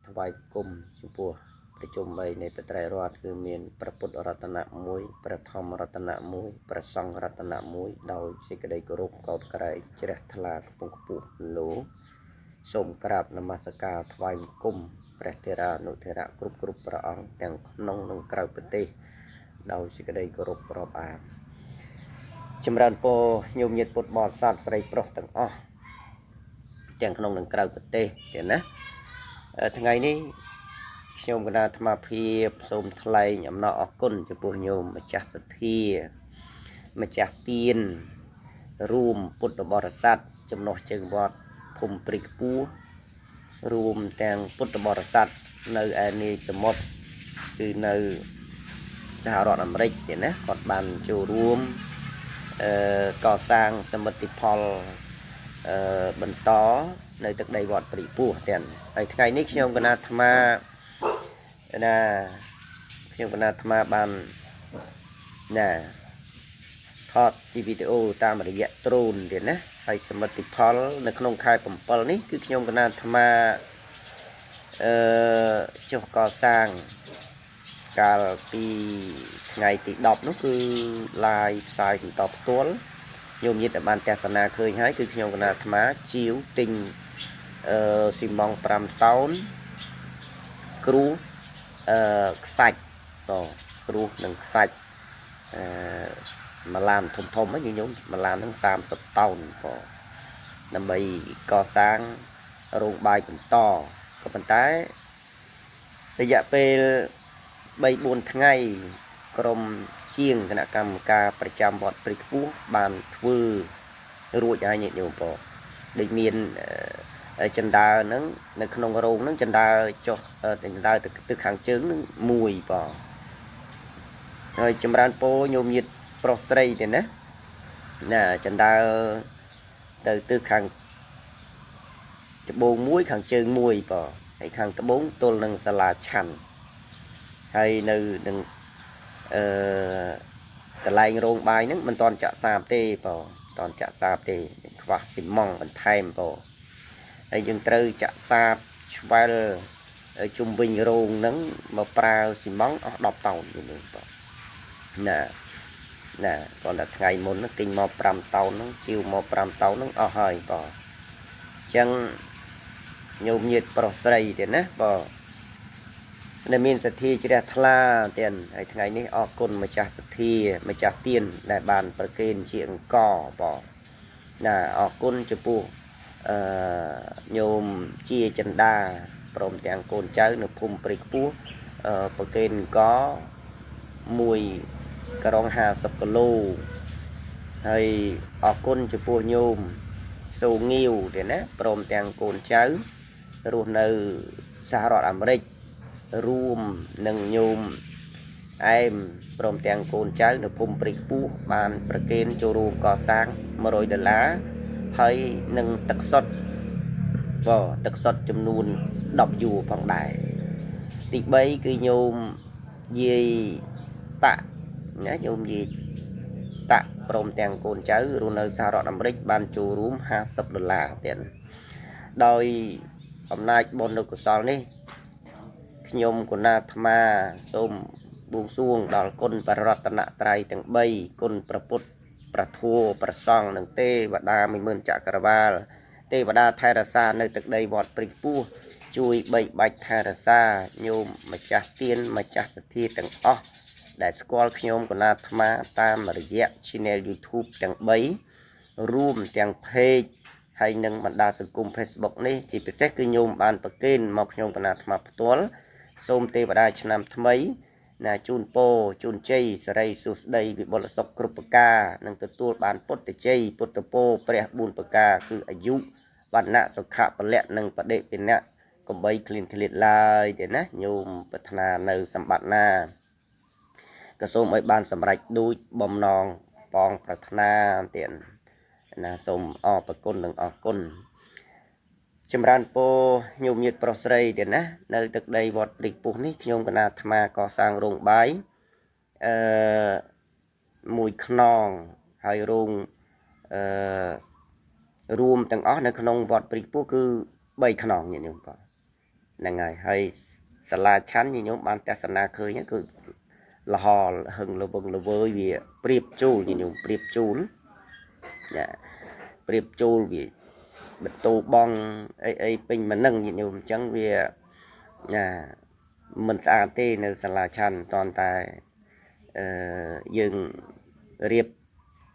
ถวายគុំចំពោះប្រជុំ3នៃបត្រៃរដ្ឋគឺមានព្រះពុទ្ធរតនៈ1ព្រះធម្មរតនៈ1ព្រះសង្ឃរតនៈ1ដោយសេចក្តីគោរពកោតក្រែងជ្រះថ្លាខ្ពង់ខ្ពស់លោកសូមក្រាបនមស្ការថ្វាយបង្គំព្រះធេរានុធេរៈគ្រប់ព្រះអង្គទាំងក្នុងនិងក្រៅប្រទេសដោយសេចក្តីគោរពរាប់អានចម្រើនពរញោមញាតិពុទ្ធបរិស័ទស្រីប្រុសទាំងអស់ទាំងក្នុងនិងក្រៅប្រទេសទៀតណាថ្ងៃនេះខ្ញុំគណៈអាត្មាភាពសូមថ្លែងអំណរអគុណចំពោះញោមម្ចាស់សទ្ធាម្ចាស់ទានរួមពុទ្ធបរិស័ទចំណុះជើងវត្តភូមិព្រៃខ្ពស់រួមទាំងពុទ្ធបរិស័ទនៅឯនាយសមុទ្រគឺនៅសហរដ្ឋអាមេរិកទៀតណាគាត់បានចូលរួមកសាងសមិទ្ធផលបន្តនៅទឹកដីវត្តព្រៃពោះទាំងហើយថ្ងៃនេះខ្ញុំគណៈអាត្មាបានថតជាវីដេអូតាមរយៈដ្រូនទៀតណាហើយសមិទ្ធផលនៅក្នុងខែ7នេះគឺខ្ញុំគណៈអាត្មាចុះកសាងកាលពីថ្ងៃទី10នោះគឺ live ផ្សាយបន្តផ្ទាល់ញោមញាតិបានទស្សនាឃើញហើយគឺខ្ញុំគណៈអាត្មាជាវទិញស៊ីម៉ង5តោនគ្រូខ្សាច់តគ្រូនិងខ្សាច់មួយឡានធំហ្នឹងញោមមួយឡានហ្នឹង30តោនក៏ដើម្បីកសាងរោងបាយបន្តក៏ប៉ុន្តែរយៈពេល3-4ថ្ងៃក្រុមជាងគណៈកម្មការប្រចាំវត្តព្រៃខ្ពស់បានធ្វើរួចហើយញាតិញោមបងដូចមានចិន្តាហ្នឹងនៅក្នុងរោងហ្នឹងចិន្តាចុះចិន្តាទឹកខាងជើងហ្នឹងមួយបងហើយចម្រើនពោញោមញាតិប្រុសស្រីទេណាចិន្តាទៅទឹកខាងត្បូងមួយខាងជើងមួយបងហើយខាងត្បូងទល់នឹងសាលាឆាន់ហើយនៅនឹងកន្លែងរោងបាយហ្នឹងមិនតាន់ចាក់សាបទេបងមិនតាន់ចាក់សាបទេខ្វះស៊ីម៉ងបន្ថែមបងហើយយើងត្រូវចាក់សាបឆ្វែលជុំវិញរោងហ្នឹងមកប្រើស៊ីម៉ងអស់10តោនយល់ទេបងណាគាត់តែថ្ងៃមុនទិញមក5តោនហ្នឹងជីវមក5តោនហ្នឹងអស់ហើយបងអញ្ចឹងញោមញាតិប្រុសស្រីទៀតណាបងដែលមានសទ្ធាជ្រះថ្លាទៀតហើយថ្ងៃនេះអរគុណម្ចាស់សទ្ធាម្ចាស់ទានដែលបានប្រគេនជាអង្គបងអរគុណចំពោះញោមជាចិន្តាព្រមទាំងកូនចៅនៅភូមិព្រៃខ្ពស់ប្រគេនអង្គ1ក្រុង50គីឡូហើយអរគុណចំពោះញោមសូងាវទៀតណាព្រមទាំងកូនចៅរស់នៅសហរដ្ឋអាមេរិករួមនឹងញោមអែមព្រមទាំងកូនចៅនៅភូមិព្រៃខ្ពស់បានប្រគេនចូលរួមកសាង$100ហើយនឹងទឹកសុទ្ធទឹកសុទ្ធចំនួន10យួរផងដែរទី3គឺញោមយាយតាក់ណាញោមយាយតាក់ព្រមទាំងកូនចៅរស់នៅសហរដ្ឋអាមេរិកបានចូលរួម$50ទៀតដោយអំណាចបុណ្យនៅកុសលនេះខ្ញុំគណៈអាត្មាសូមបួងសួងដល់គុណបរតនត្រ័យទាំង3គុណព្រះពុទ្ធព្រះធម៌ព្រះសង្ឃនិងទេវតា10000ចក្រវាលទេវតាថែរក្សានៅទឹកដីវត្តព្រៃខ្ពស់ជួយបីបាច់ថែរក្សាញោមម្ចាស់ទានម្ចាស់សទ្ធាទាំងអស់ដែលស្គាល់ខ្ញុំគណៈអាត្មាតាមរយៈ Channel YouTube ទាំង3រួមទាំង Page ហើយនិងបណ្ដាសង្គម Facebook នេះជាពិសេសគឺញោមបានប្រគេនមកខ្ញុំគណៈអាត្មាផ្ទាល់សូមទេវតាឆ្នាំថ្មីជូនពរជូនជ័យសិរីសួស្តីវិបុលសុខគ្រប់ប្រការនិងទទួលបានពុទ្ធជ័យពុទ្ធពរព្រះ4ប្រការគឺអាយុវណ្ណៈសុខៈពលៈនិងបដិភិណៈកំបីឃ្លានឃ្លាតឡើយទេណាញោមប្រាថ្នានៅសម្បត្តិណាក៏សូមឲ្យបានសម្រេចដូចបំណងបងប្រាថ្នាទៀតណាសូមអរគុណនិងអរគុណចម្រើនពរញោមញាតិប្រុសស្រីទៀតណានៅទឹកដីវត្តព្រៃខ្ពស់នេះខ្ញុំគណៈអាត្មាកសាងរោងបាយមួយខ្នងហើយរោងរួមទាំងអស់នៅក្នុងវត្តព្រៃខ្ពស់គឺ3ខ្នងញាតិញោមបង ហ្នឹងហើយសាលាឆាន់ញោមបានទស្សនាឃើញគឺលហហឹងលវឹងលវើយវាប្រៀបជូលញោមប្រៀបជូលចាប្រៀបជូលវាបន្ទោបងអីពេញមកនឹងញោមអញ្ចឹងវាណាមិនស្អាតទេនៅសាលាឆាន់តនតែយើងរៀប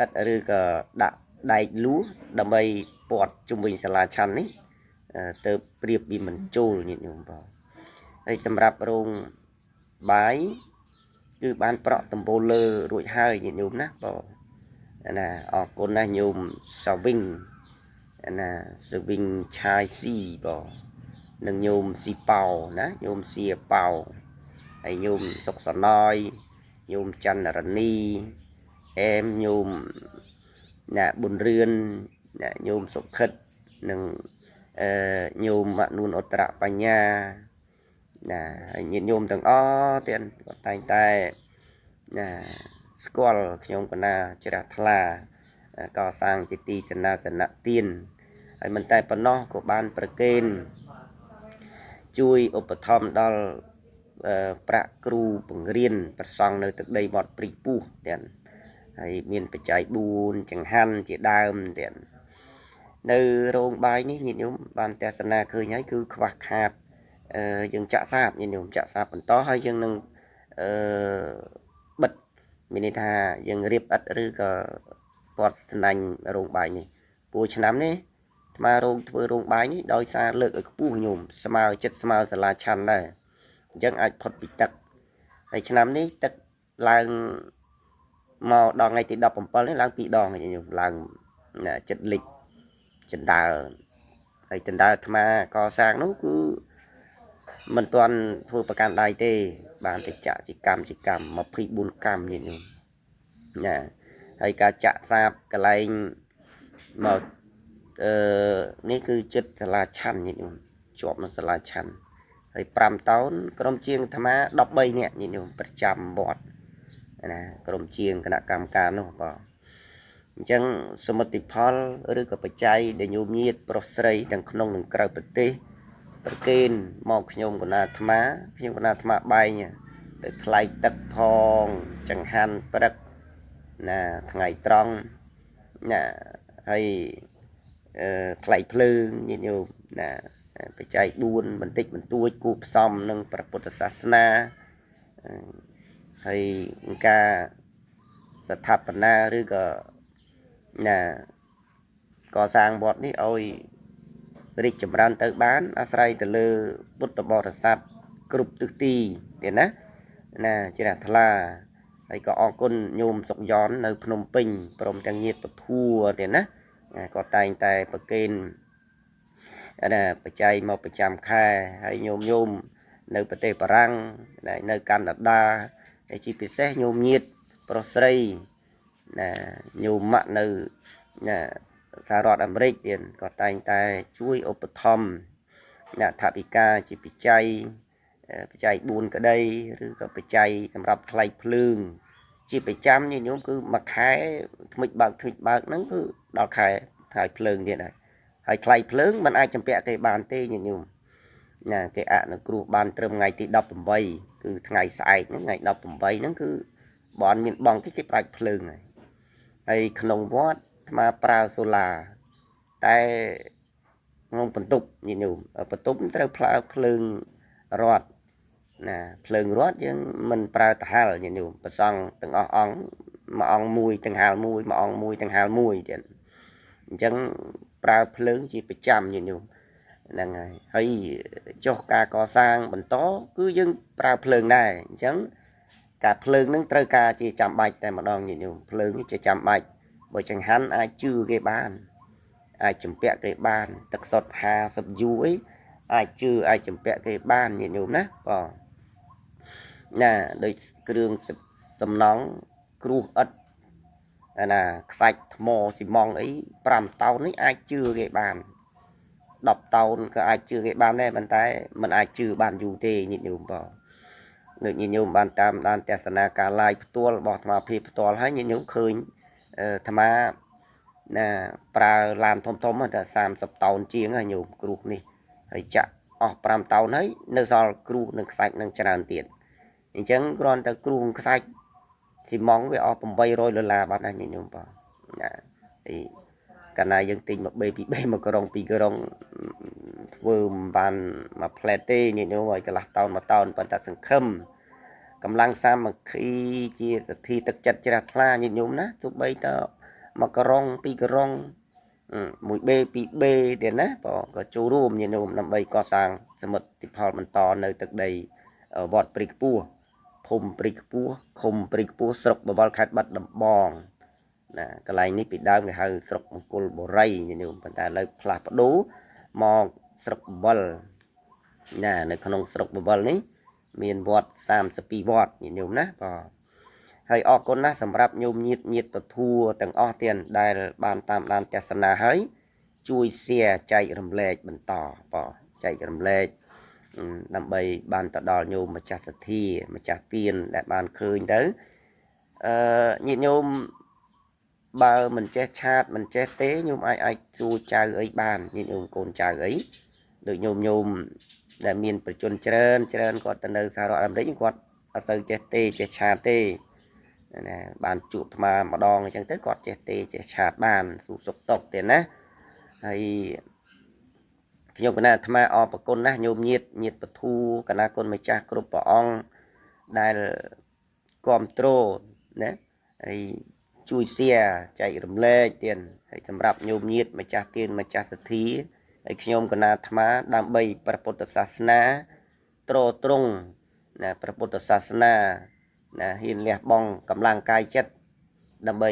ឥតឬក៏ដាក់ដែកលួសដើម្បីពាត់ជុំវិញសាលាឆាន់នេះទៅប្រៀបវាមិនជូលញាតិញោមបងហើយសម្រាប់រោងបាយគឺបានប្រក់ដំបូលលើរួចហើយញាតិញោមណាបងណាអរគុណណាស់ញោមសាវិញណាសាវិញឆាយស៊ីបងនិងញោមស៊ីប៉ោណាញោមស៊ីប៉ោហើយញោមសុកសណយញោមច័ន្ទរនីអែមញោមណាប៊ុនរឿនណាញោមសុខិតនិងញោមអនុនអត្របញ្ញាណាហើយញាតិញោមទាំងអស់ទៀតគាត់តែងតែណាស្គាល់ខ្ញុំកណាជ្រះថ្លាកសាងជាទីសនាសនៈទានហើយមិនតែប៉ុណ្ណោះក៏បានប្រគេនជួយឧបត្ថម្ភដល់ប្រាក់គ្រូបង្រៀនប្រសង់នៅទឹកដីវត្តព្រីពុះទៀតហើយមានបច្ច័យ4ចង្ហាន់ជាដើមទៀតនៅរោងបាយនេះញាតិញោមបានទស្សនាឃើញហើយគឺខ្វះខាតយើងចាក់សាបញាតិញោមចាក់សាបបន្តហើយយើងនឹងបិទមានន័យថាយើងរៀបឥតឬក៏ពាត់ស្នាញ់រោងបាយនេះព្រោះឆ្នាំនេះថ្មរោងធ្វើរោងបាយនេះដោយសារលើកឲ្យខ្ពស់ញោមស្មើចិត្តស្មើសាលាឆាន់ដែរអញ្ចឹងអាចផុតពីទឹកហើយឆ្នាំនេះទឹកឡើងមកដល់ថ្ងៃទី17នេះឡើង2ដងញោមឡើងចិត្តលិចចិណ្ដើហើយចិណ្ដើអាត្មាកសាងនោះគឺមិនទាន់ធ្វើប្រកាន់ដៃទេបានតែចាក់ជាកម្ម24កម្មញោមណាហើយការចាក់សាបកន្លែងមកនេះគឺចិត្តសាលាឆាន់ញាតិញោមជាប់នៅសាលាឆាន់ហើយ5តោនក្រុមជាងអាត្មា13នាក់ញាតិញោមប្រចាំវត្តណាក្រុមជាងគណៈកម្មការនោះបងអញ្ចឹងសមិទ្ធផលឬក៏បច្ច័យដែលញោមញាតិប្រុសស្រីទាំងក្នុងនិងក្រៅប្រទេសប្រគេនមកខ្ញុំគណៈអាត្មាបែងទៅថ្លៃទឹកផងចង្ហាន់ព្រឹកណាថ្ងៃត្រង់ណាហើយថ្លៃភ្លើងញាតិញោមណាបច្ច័យ4បន្តិចបន្តួចគូផ្សំនឹងព្រះពុទ្ធសាសនាហើយការស្ថាបនាឬក៏ណាកសាងវត្តនេះឲ្យរីកចម្រើនទៅបានអាស្រ័យទៅលើពុទ្ធបរិស័ទគ្រប់ទិសទីទៀតណាជ្រះថ្លាហើយក៏អរគុណញោមសុកយ៉ននៅភ្នំពេញព្រមទាំងញាតិពធัวទៀតណាក៏តែងតែប្រគេនណាបច្ច័យមកប្រចាំខែហើយញោមនៅប្រទេសបារាំងនៅកាណាដាហើយជាពិសេសញោមញាតិប្រុសស្រីណាញោមម៉ាក់នៅណាសហរដ្ឋអាមេរិកទៀតក៏តែងតែជួយឧបត្ថម្ភថវិកាជាបច្ច័យ4ក្តីឬក៏បច្ច័យសម្រាប់ថ្លៃភ្លើងជាប្រចាំញាតិញោមគឺមួយខែថ្មិចបើកហ្នឹងគឺដល់ខែថ្លៃភ្លើងទៀតហើយថ្លៃភ្លើងมันអាចចម្ពាក់គេបានទេញាតិញោមណាគេអនុគ្រោះបានត្រឹមថ្ងៃទី18គឺថ្ងៃស្អែកហ្នឹងថ្ងៃ18ហ្នឹងគឺបើអត់មានបងគេប្រាច់ភ្លើងហើយក្នុងវត្តអាត្មាប្រើសូឡាតែក្នុងបន្ទប់ញាតិញោមបន្ទប់ត្រូវភ្លើងរត់ណាភ្លើងរត់យើងមិនប្រើតាហាលញាតិញោមប្រសង់ទាំងអស់អង្គមួយអង្គមួយទាំងហាលមួយមួយអង្គមួយទាំងហាលមួយទៀតអញ្ចឹងប្រើភ្លើងជាប្រចាំញាតិញោមហ្នឹងហើយចុះការកសាងបន្តគឺយើងប្រើភ្លើងដែរអញ្ចឹងការភ្លើងនឹងត្រូវការជាចាំបាច់តែម្ដងញាតិញោមភ្លើងនេះជាចាំបាច់បើចង្ហាន់អាចជឿគេបានអាចចម្ពាក់គេបានទឹកសុទ្ធ50យូអីអាចជឿអាចចម្ពាក់គេបានញាតិញោមណាបងណាដូចគ្រឿងសំណង់គ្រួសឥដ្ឋណាខ្សាច់ថ្មស៊ីម៉ង់អី5តោននេះអាចជឿគេបាន10តោនក៏អាចជឿគេបានដែរប៉ុន្តែมันអាចជឿបានយូរទេញាតិញោមបងដូចញាតិញោមបានតាមដានទស្សនាការ live ផ្ទាល់របស់អាត្មាភាពផ្ទាល់ហើយញាតិញោមឃើញអាត្មាណាប្រើឡានធំតែ30តោនជាងហើយញោមគ្រូនេះហើយចាក់ អស់5តោនហើយនៅសល់គ្រូនឹងខ្សាច់នឹងច្រើនទៀតអញ្ចឹងគ្រាន់តែគ្រូខ្សាច់ស៊ីម៉ងវាអស់$800បាត់ហើយញាតិញោមបងណាអីកាលណាយើងទិញមក B ពី B មកក្រុងពីក្រុងធ្វើមិនបានមួយផ្លែតទេញាតិញោមឲ្យកន្លះតោនមួយតោនប៉ុន្តែសង្ឃឹមកម្លាំងសាមគ្គីជាសទ្ធាទឹកចិត្តជ្រះថ្លាញាតិញោមណាទោះបីតមកក្រុងពីក្រុងមួយ B ពី B ទៀតណាបងក៏ចូលរួមញាតិញោមដើម្បីកសាងសមិទ្ធផលបន្តនៅទឹកដីវត្តព្រៃខ្ពស់ភូមិព្រៃខ្ពស់ឃុំព្រៃខ្ពស់ស្រុកបវរខេត្តបាត់ដំបងណាកន្លែងនេះពីដើមគេហៅស្រុកមង្គលបុរីញាតិញោមប៉ុន្តែឥឡូវផ្លាស់ប្ដូរមកស្រុកបវលណានៅក្នុងស្រុកបវលនេះមានវត្ត32វត្តញាតិញោមណាបាទហើយអរគុណណាស់សម្រាប់ញោមញាតិពធัวទាំងអស់ទៀតដែលបានតាមដានទស្សនាហើយជួយ share ចែករំលែកបន្តបាទចែករំលែកដើម្បីបានទៅដល់ញោមម្ចាស់សទ្ធាម្ចាស់ទានដែលបានឃើញទៅញាតិញោមបើមិនចេះឆាតមិនចេះទេញោមអាចសួរចៅអីបានញាតិញោមកូនចៅអីដូចញោមដែលមានប្រជជនច្រើនគាត់ទៅនៅសហរដ្ឋអាមេរិកគាត់អត់សូវចេះទេចេះឆាតទេណាបានជួបអាត្មាម្ដងអញ្ចឹងទៅគាត់ចេះទេចេះឆាតបានសួរសុខទុក្ខទេណាហើយខ្ញុំកណាអាត្មាអរប្រគុណណាស់ញោមញាតិពធัวកណាគុណម្ចាស់គ្រប់ព្រះអង្គដែលគ្រប់គ្រងណាហើយជួយ share ចែករំលែកទៀតហើយសម្រាប់ញោមញាតិម្ចាស់ទានម្ចាស់សទ្ធាហើយខ្ញុំកណាអាត្មាដើម្បីព្រះពុទ្ធសាសនាត្រត្រង់ណាព្រះពុទ្ធសាសនាណាហ៊ានលះបង់កម្លាំងកាយចិត្តដើម្បី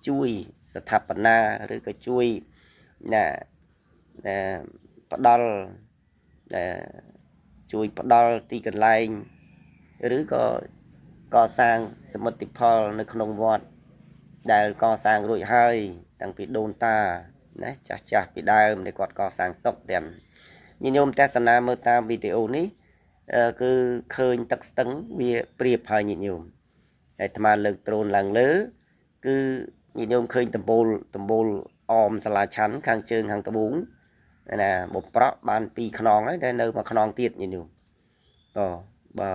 ជួយស្ថាបនាឬក៏ជួយណាផ្ដល់ជួយផ្ដល់ទីកន្លែងឬក៏កសាងសមិទ្ធផលនៅក្នុងវត្តដែលកសាងរួចហើយតាំងពីដូនតាណាចាស់ពីដើមដែលគាត់កសាងទុកទាំងញោមទស្សនាមើលតាមវីដេអូនេះគឺឃើញទឹកស្ទឹងវាប្រៀបហើយញាតិញោមហើយអាត្មាលើកដ្រូនឡើងលើគឺញាតិញោមឃើញដំបូលអមសាលាឆាន់ខាងជើងខាងត្បូងណាបំប្រក់បាន2ខ្នងហើយតែនៅមួយខ្នងទៀតញាតិញោមក៏បើ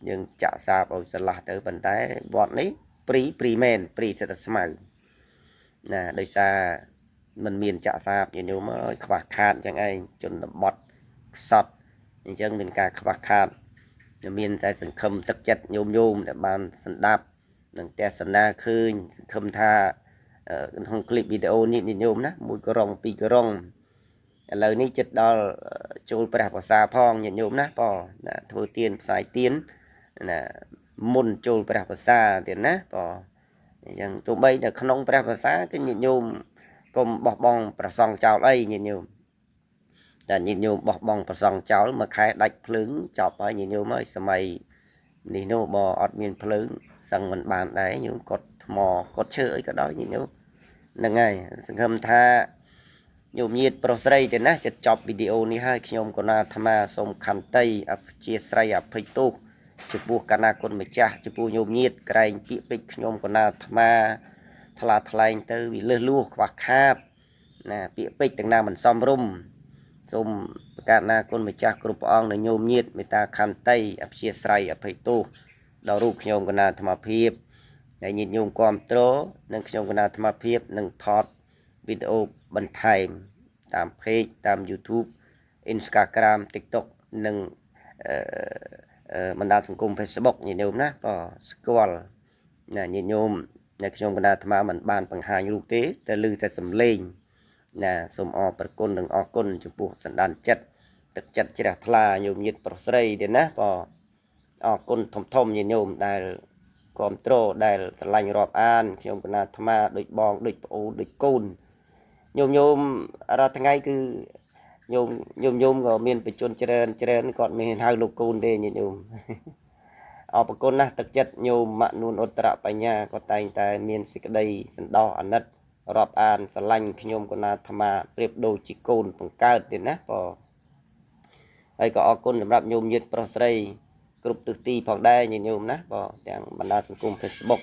យើងចាក់សាបឲ្យឆ្លាស់ទៅប៉ុន្តែវត្តនេះព្រីមែនព្រីសិតស្មៅណាដោយសារมันមានចាក់សាបញាតិញោមឲ្យខ្វះខាតអញ្ចឹងឯងជនបទខ្សត់អញ្ចឹងមានការខ្វះខាតមានតែសង្ឃឹមទឹកចិត្តញោមដែលបានស្ដាប់នឹងទស្សនាឃើញសង្ឃឹមថាក្នុងคลิปវីដេអូនេះញោមណាមួយក្រុងពីរក្រុងឥឡូវនេះចិត្តដល់ចូលព្រះភាសាផងញាតិញោមណាប៉ណាធ្វើទៀនផ្សាយទៀនណាមុនចូលព្រះភាសាទៀតណាប៉អញ្ចឹងទោះបីតែក្នុងព្រះភាសាគឺញាតិញោមកុំបោះបង់ប្រសង់ចោលអីញាតិញោមតែញាតិញោមបោះបង់ប្រសង់ចោលមួយខែដាច់ភ្លើងចប់ហើយញាតិញោមអើយសម័យនេះនោះបើអត់មានភ្លើងសឹងមិនបានដែរញោមកត់ថ្មកត់ឈើអីក៏ដោយញាតិញោមហ្នឹងហើយសង្ឃឹមថាញោមញាតិប្រុសស្រីទេណាចិត្តចប់វីដេអូនេះហើយខ្ញុំកណាអាត្មាសូមខន្តីអព្យាស្រ័យអភ័យទោសចំពោះកណាគុណម្ចាស់ចំពោះញោមញាតិក្រែងពាក្យពេចន៍ខ្ញុំកណាអាត្មាថ្លាថ្លែងទៅវាលើសលួសខ្វះខាតណាពាក្យពេចន៍ទាំងណាមិនសមរម្យសូមប្រកាសណាគុណម្ចាស់គ្រប់ព្រះអង្គនិងញោមញាតិមេត្តាខន្តីអព្យាស្រ័យអភ័យទោសដល់រូបខ្ញុំកណាអាត្មាភាពហើយញាតិញោមគ្រប់គ្រងនិងខ្ញុំកណាអាត្មាភាពនឹងថតវីដេអូបន្ថែមតាម page តាម YouTube Instagram TikTok និងបណ្ដាញសង្គម Facebook ញាតិញោមណាក៏ស្គាល់ណាញាតិញោមដែលខ្ញុំកណាអាត្មាមិនបានបង្ហាញរូបទេតែឮតែសំឡេងណាសូមអរព្រគុណនិងអរគុណចំពោះសន្តានចិត្តទឹកចិត្តជ្រះថ្លាញោមញាតិប្រុសស្រីទៀតណាក៏អរគុណធំញាតិញោមដែលគ្រប់គ្រងដែលស្រឡាញ់រាប់អានខ្ញុំកណាអាត្មាដូចបងដូចប្អូនដូចកូនញោមរាល់ថ្ងៃគឺញោមក៏មានបច្ចុប្បន្នច្រើនគាត់មិនហៅលោកកូនទេញាតិញោមអរគុណណាស់ទឹកចិត្តញោមម៉ាក់នួនឧត្តរបញ្ញាគាត់តែងតែមានសេចក្តីសន្តោសអាណិតរាប់អានស្រឡាញ់ខ្ញុំកណាអាត្មាប្រៀបដូចជាកូនបង្កើតទៀតណាបងហើយក៏អរគុណសម្រាប់ញោមញាតិប្រុសស្រីគ្រប់ទិសទីផងដែរញាតិញោមណាបងទាំងបណ្ដាសង្គម Facebook